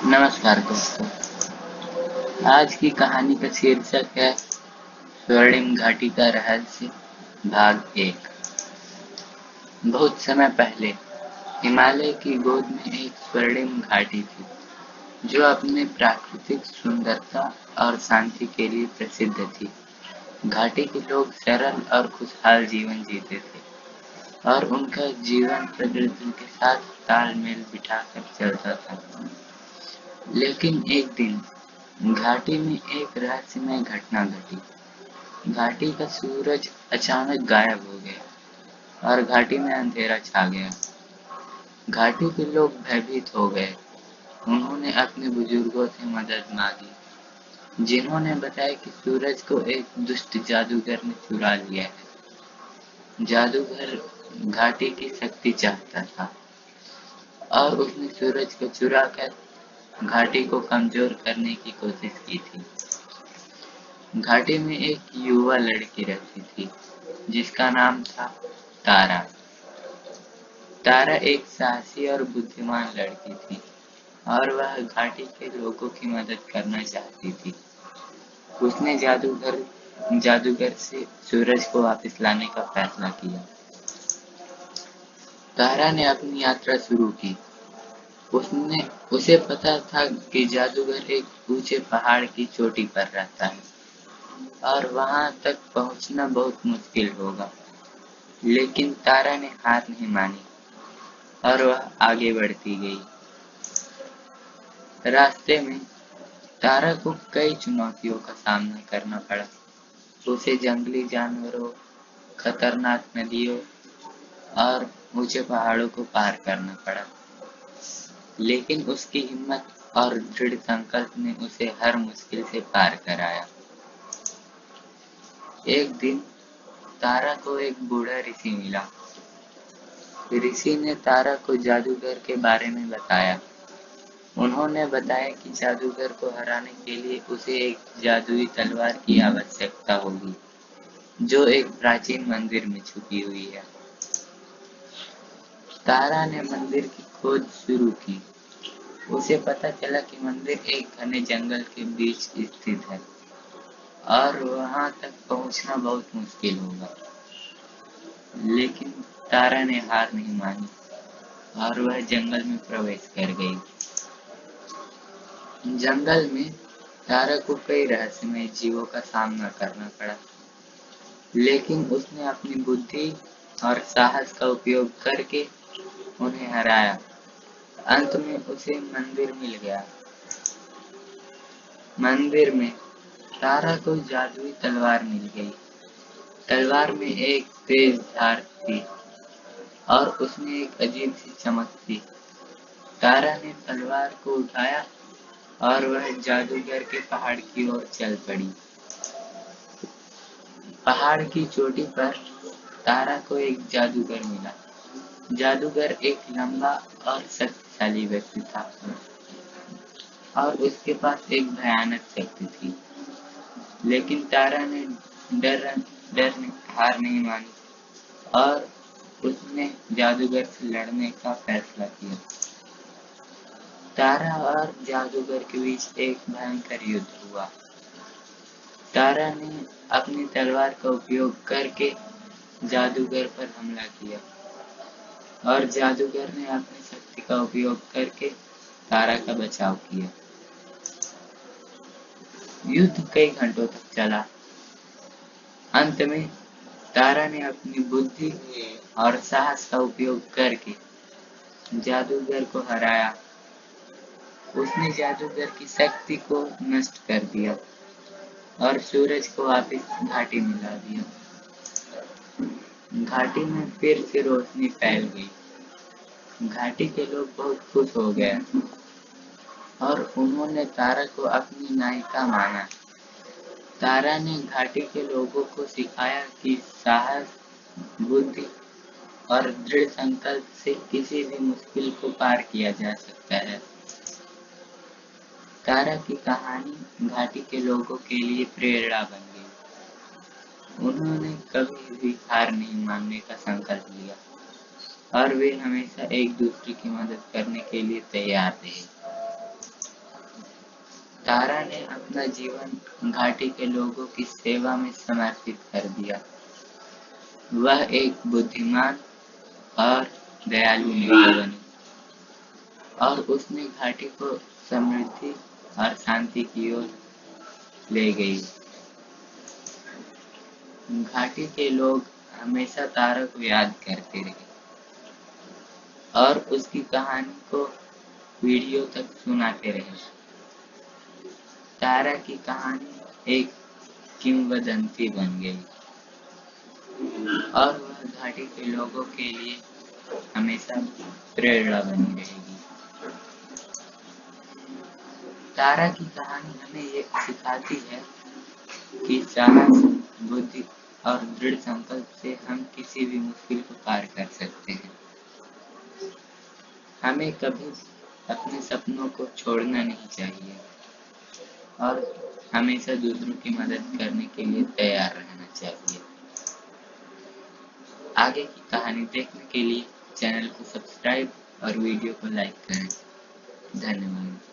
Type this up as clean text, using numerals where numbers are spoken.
नमस्कार दोस्तों। आज की कहानी का शीर्षक है स्वर्णिम घाटी का रहस्य भाग 1। बहुत समय पहले हिमालय की गोद में एक स्वर्णिम घाटी थी जो अपने प्राकृतिक सुंदरता और शांति के लिए प्रसिद्ध थी। घाटी के लोग सरल और खुशहाल जीवन जीते थे और उनका जीवन प्रकृति के साथ तालमेल बिठाकर चलता था। लेकिन एक दिन घाटी में एक रहस्यमय घटना घटी। घाटी का सूरज अचानक गायब हो गया और घाटी में अंधेरा छा गया। घाटी के लोग भयभीत हो गए। उन्होंने अपने बुजुर्गों से मदद मांगी, जिन्होंने बताया कि सूरज को एक दुष्ट जादूगर ने चुरा लिया है। जादूगर घाटी की शक्ति चाहता था और उसने सूरज को चुराकर घाटी को कमजोर करने की कोशिश की थी। घाटी में एक युवा लड़की रहती थी जिसका नाम था तारा। तारा एक साहसी और बुद्धिमान लड़की थी और वह घाटी के लोगों की मदद करना चाहती थी। उसने जादूगर से सूरज को वापस लाने का फैसला किया। तारा ने अपनी यात्रा शुरू की। उसे पता था कि जादूगर एक ऊंचे पहाड़ की चोटी पर रहता है और वहां तक पहुंचना बहुत मुश्किल होगा। लेकिन तारा ने हार नहीं मानी और वह आगे बढ़ती गई। रास्ते में तारा को कई चुनौतियों का सामना करना पड़ा। उसे जंगली जानवरों, खतरनाक नदियों और ऊंचे पहाड़ों को पार करना पड़ा। लेकिन उसकी हिम्मत और दृढ़ संकल्प ने उसे हर मुश्किल से पार कराया। एक दिन तारा को एक बूढ़ा ऋषि मिला। ऋषि ने तारा को जादूगर के बारे में बताया। उन्होंने बताया कि जादूगर को हराने के लिए उसे एक जादुई तलवार की आवश्यकता होगी, जो एक प्राचीन मंदिर में छुपी हुई है। तारा ने मंदिर की खोज शुरू की। उसे पता चला कि मंदिर एक घने जंगल के बीच स्थित है और वहां तक पहुंचना बहुत मुश्किल होगा। लेकिन तारा ने हार नहीं मानी और वह जंगल में प्रवेश कर गई। जंगल में तारा को कई रहस्यमय जीवों का सामना करना पड़ा, लेकिन उसने अपनी बुद्धि और साहस का उपयोग करके उन्हें हराया। अंत में उसे मंदिर मिल गया। मंदिर में तारा को जादुई तलवार मिल गई। तलवार में एक तेज धार थी और उसमें एक अजीब सी चमक थी। तारा ने तलवार को उठाया और वह जादूगर के पहाड़ की ओर चल पड़ी। पहाड़ की चोटी पर तारा को एक जादूगर मिला। जादूगर एक लंबा और शक्तिशाली व्यक्ति था और उसके पास एक भयानक शक्ति थी। लेकिन तारा ने डर डर ने हार नहीं मानी और उसने जादूगर से लड़ने का फैसला किया। तारा और जादूगर के बीच एक भयंकर युद्ध हुआ। तारा ने अपनी तलवार का उपयोग करके जादूगर पर हमला किया और जादूगर ने अपनी शक्ति का उपयोग करके तारा का बचाव किया। युद्ध कई घंटों तक चला। अंत में तारा ने अपनी बुद्धि और साहस का उपयोग करके जादूगर को हराया। उसने जादूगर की शक्ति को नष्ट कर दिया और सूरज को वापस घाटी में ला दिया। घाटी में फिर से रोशनी फैल गई। घाटी के लोग बहुत खुश हो गए और उन्होंने तारा को अपनी नायिका माना। तारा ने घाटी के लोगों को सिखाया कि साहस, बुद्धि और दृढ़ संकल्प से किसी भी मुश्किल को पार किया जा सकता है। तारा की कहानी घाटी के लोगों के लिए प्रेरणा बन गई। उन्होंने कभी भी हार नहीं मानने का संकल्प लिया और वे हमेशा एक दूसरे की मदद करने के लिए तैयार रहे। तारा ने अपना जीवन घाटी के लोगों की सेवा में समर्पित कर दिया। वह एक बुद्धिमान और दयालु नेता बनी और उसने घाटी को समृद्धि और शांति की ओर ले गई। घाटी के लोग हमेशा तारा को याद करते रहे और उसकी कहानी को पीढ़ियों तक सुनाते रहे। तारा की कहानी एक किंवदंती बन गई और वह घाटी के लोगों के लिए हमेशा प्रेरणा बनी रहेगी। तारा की कहानी हमें ये सिखाती है कि साहस, बुद्धि और दृढ़ संकल्प से हम किसी भी मुश्किल को पार कर सकते हैं। हमें कभी अपने सपनों को छोड़ना नहीं चाहिए और हमेशा दूसरों की मदद करने के लिए तैयार रहना चाहिए। आगे की कहानी देखने के लिए चैनल को सब्सक्राइब और वीडियो को लाइक करें। धन्यवाद।